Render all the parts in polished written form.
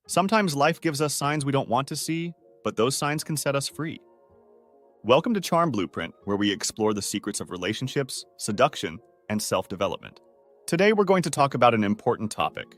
Sometimes life gives us signs we don't want to see, but those signs can set us free. Welcome to Charm Blueprint, where we explore the secrets of relationships, seduction, and self-development. Today, we're going to talk about an important topic: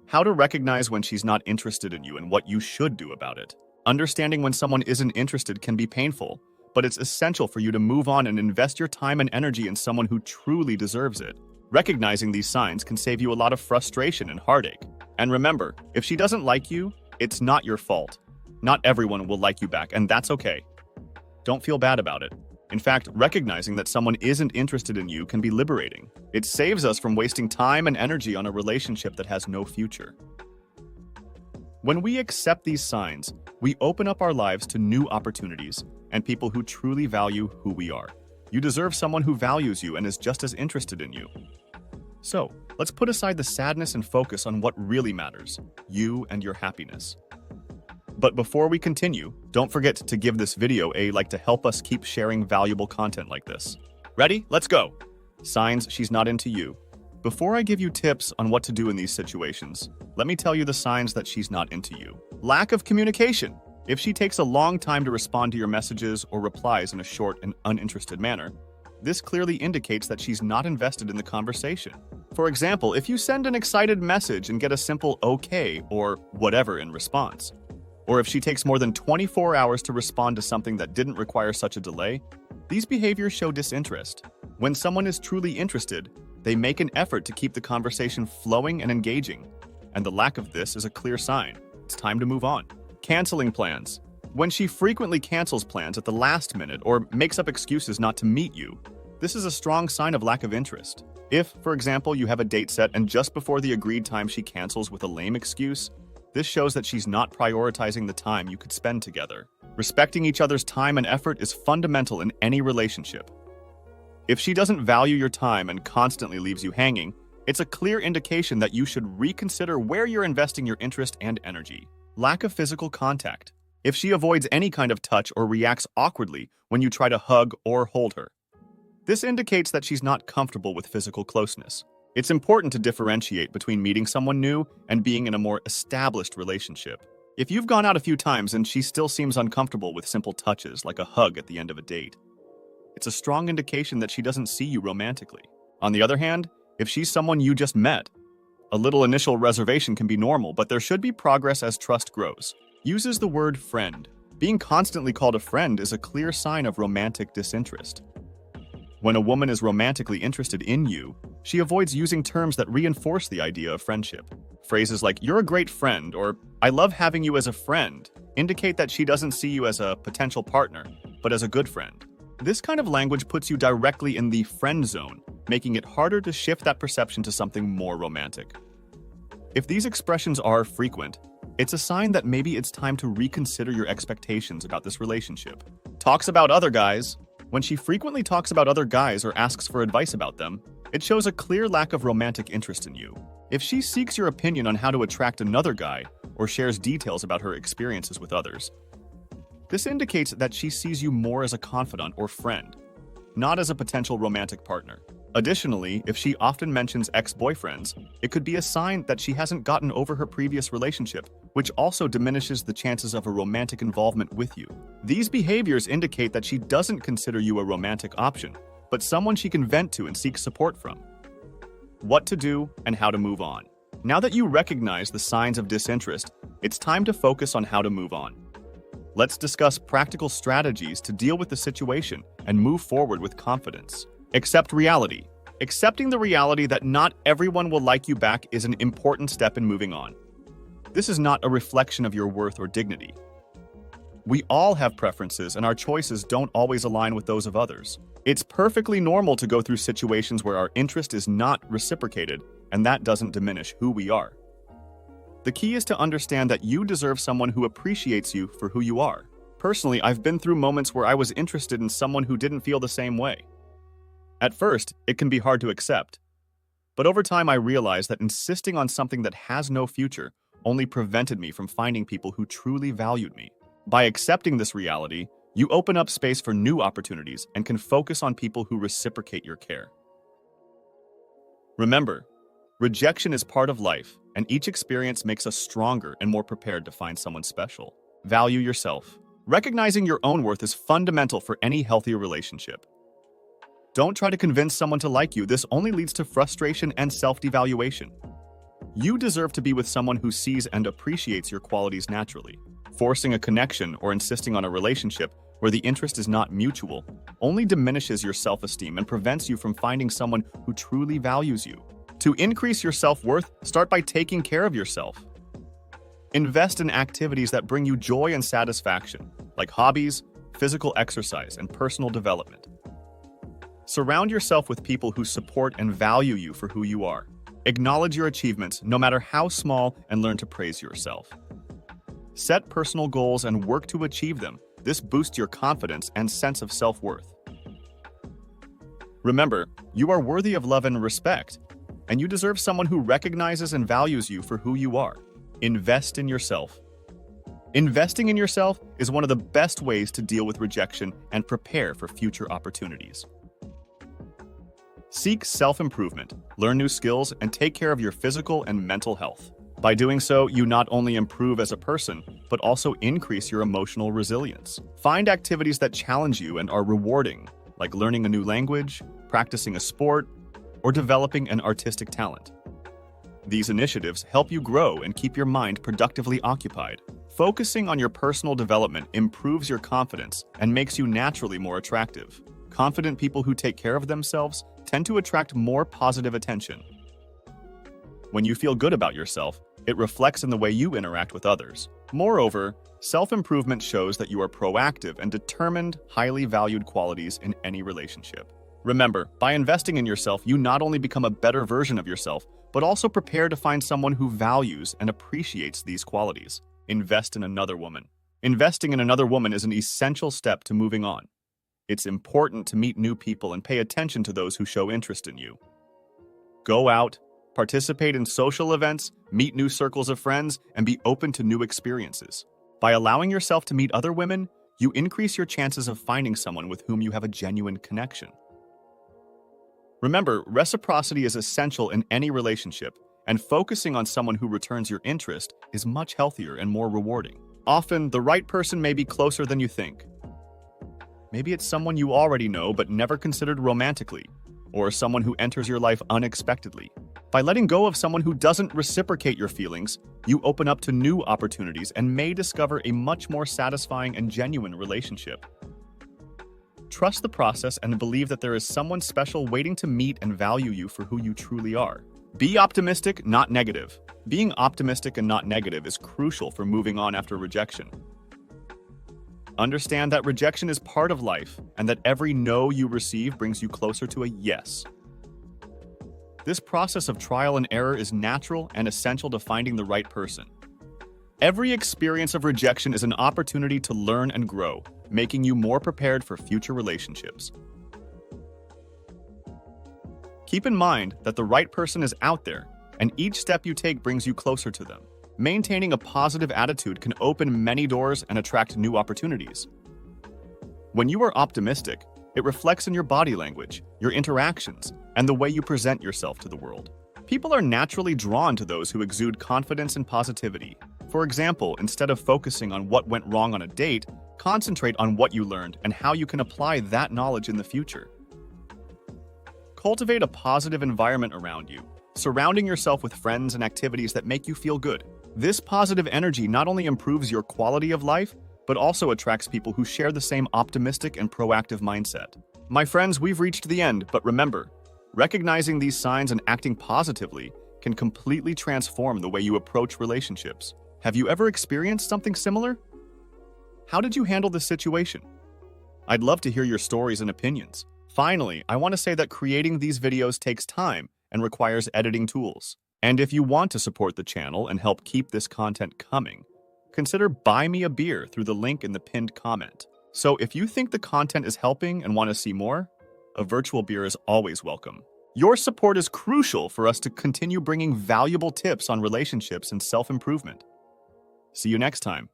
how to recognize when she's not interested in you and what you should do about it. Understanding when someone isn't interested can be painful, but it's essential for you to move on and invest your time and energy in someone who truly deserves it. Recognizing these signs can save you a lot of frustration and heartache. And remember, if she doesn't like you, it's not your fault. Not everyone will like you back, and that's okay. Don't feel bad about it. In fact, recognizing that someone isn't interested in you can be liberating. It saves us from wasting time and energy on a relationship that has no future. When we accept these signs, we open up our lives to new opportunities and people who truly value who we are. You deserve someone who values you and is just as interested in you. So, let's put aside the sadness and focus on what really matters: you and your happiness. But before we continue, don't forget to give this video a like to help us keep sharing valuable content like this. Ready? Let's go! Signs she's not into you. Before I give you tips on what to do in these situations, let me tell you the signs that she's not into you. Lack of communication. If she takes a long time to respond to your messages or replies in a short and uninterested manner, this clearly indicates that she's not invested in the conversation. For example, if you send an excited message and get a simple okay or whatever in response, or if she takes more than 24 hours to respond to something that didn't require such a delay, these behaviors show disinterest. When someone is truly interested, they make an effort to keep the conversation flowing and engaging, and the lack of this is a clear sign. It's time to move on. Canceling plans. When she frequently cancels plans at the last minute or makes up excuses not to meet you, this is a strong sign of lack of interest. If, for example, you have a date set and just before the agreed time she cancels with a lame excuse, this shows that she's not prioritizing the time you could spend together. Respecting each other's time and effort is fundamental in any relationship. If she doesn't value your time and constantly leaves you hanging, it's a clear indication that you should reconsider where you're investing your interest and energy. Lack of physical contact. If she avoids any kind of touch or reacts awkwardly when you try to hug or hold her, this indicates that she's not comfortable with physical closeness. It's important to differentiate between meeting someone new and being in a more established relationship. If you've gone out a few times and she still seems uncomfortable with simple touches like a hug at the end of a date, it's a strong indication that she doesn't see you romantically. On the other hand, if she's someone you just met, a little initial reservation can be normal, but there should be progress as trust grows. Uses the word friend. Being constantly called a friend is a clear sign of romantic disinterest. When a woman is romantically interested in you, she avoids using terms that reinforce the idea of friendship. Phrases like "you're a great friend" or "I love having you as a friend" indicate that she doesn't see you as a potential partner, but as a good friend. This kind of language puts you directly in the friend zone, making it harder to shift that perception to something more romantic. If these expressions are frequent, it's a sign that maybe it's time to reconsider your expectations about this relationship. Talks about other guys. When she frequently talks about other guys or asks for advice about them, it shows a clear lack of romantic interest in you. If she seeks your opinion on how to attract another guy or shares details about her experiences with others, this indicates that she sees you more as a confidant or friend, not as a potential romantic partner. Additionally, if she often mentions ex-boyfriends, it could be a sign that she hasn't gotten over her previous relationship, which also diminishes the chances of a romantic involvement with you. These behaviors indicate that she doesn't consider you a romantic option, but someone she can vent to and seek support from. What to do and how to move on. Now that you recognize the signs of disinterest, it's time to focus on how to move on. Let's discuss practical strategies to deal with the situation and move forward with confidence. Accept reality. Accepting the reality that not everyone will like you back is an important step in moving on. This is not a reflection of your worth or dignity. We all have preferences, and our choices don't always align with those of others. It's perfectly normal to go through situations where our interest is not reciprocated, and that doesn't diminish who we are. The key is to understand that you deserve someone who appreciates you for who you are. Personally, I've been through moments where I was interested in someone who didn't feel the same way. At first, it can be hard to accept. But over time, I realized that insisting on something that has no future only prevented me from finding people who truly valued me. By accepting this reality, you open up space for new opportunities and can focus on people who reciprocate your care. Remember, rejection is part of life, and each experience makes us stronger and more prepared to find someone special. Value yourself. Recognizing your own worth is fundamental for any healthy relationship. Don't try to convince someone to like you. This only leads to frustration and self-devaluation. You deserve to be with someone who sees and appreciates your qualities naturally. Forcing a connection or insisting on a relationship where the interest is not mutual only diminishes your self-esteem and prevents you from finding someone who truly values you. To increase your self-worth, start by taking care of yourself. Invest in activities that bring you joy and satisfaction, like hobbies, physical exercise, and personal development. Surround yourself with people who support and value you for who you are. Acknowledge your achievements, no matter how small, and learn to praise yourself. Set personal goals and work to achieve them. This boosts your confidence and sense of self-worth. Remember, you are worthy of love and respect, and you deserve someone who recognizes and values you for who you are. Invest in yourself. Investing in yourself is one of the best ways to deal with rejection and prepare for future opportunities. Seek self-improvement, learn new skills, and take care of your physical and mental health. By doing so, you not only improve as a person, but also increase your emotional resilience. Find activities that challenge you and are rewarding, like learning a new language, practicing a sport, or developing an artistic talent. These initiatives help you grow and keep your mind productively occupied. Focusing on your personal development improves your confidence and makes you naturally more attractive. Confident people who take care of themselves tend to attract more positive attention. When you feel good about yourself, it reflects in the way you interact with others. Moreover, self-improvement shows that you are proactive and determined, highly valued qualities in any relationship. Remember, by investing in yourself, you not only become a better version of yourself, but also prepare to find someone who values and appreciates these qualities. Invest in another woman. Investing in another woman is an essential step to moving on. It's important to meet new people and pay attention to those who show interest in you. Go out, participate in social events, meet new circles of friends, and be open to new experiences. By allowing yourself to meet other women, you increase your chances of finding someone with whom you have a genuine connection. Remember, reciprocity is essential in any relationship, and focusing on someone who returns your interest is much healthier and more rewarding. Often, the right person may be closer than you think. Maybe it's someone you already know but never considered romantically, or someone who enters your life unexpectedly. By letting go of someone who doesn't reciprocate your feelings, you open up to new opportunities and may discover a much more satisfying and genuine relationship. Trust the process and believe that there is someone special waiting to meet and value you for who you truly are. Be optimistic, not negative. Being optimistic and not negative is crucial for moving on after rejection. Understand that rejection is part of life and that every no you receive brings you closer to a yes. This process of trial and error is natural and essential to finding the right person. Every experience of rejection is an opportunity to learn and grow, making you more prepared for future relationships. Keep in mind that the right person is out there, and each step you take brings you closer to them. Maintaining a positive attitude can open many doors and attract new opportunities. When you are optimistic, it reflects in your body language, your interactions, and the way you present yourself to the world. People are naturally drawn to those who exude confidence and positivity. For example, instead of focusing on what went wrong on a date, concentrate on what you learned and how you can apply that knowledge in the future. Cultivate a positive environment around you, surrounding yourself with friends and activities that make you feel good. This positive energy not only improves your quality of life, but also attracts people who share the same optimistic and proactive mindset. My friends, we've reached the end, but remember, recognizing these signs and acting positively can completely transform the way you approach relationships. Have you ever experienced something similar? How did you handle this situation? I'd love to hear your stories and opinions. Finally, I want to say that creating these videos takes time and requires editing tools. And if you want to support the channel and help keep this content coming, consider Buy Me a Beer through the link in the pinned comment. So if you think the content is helping and want to see more, a virtual beer is always welcome. Your support is crucial for us to continue bringing valuable tips on relationships and self-improvement. See you next time.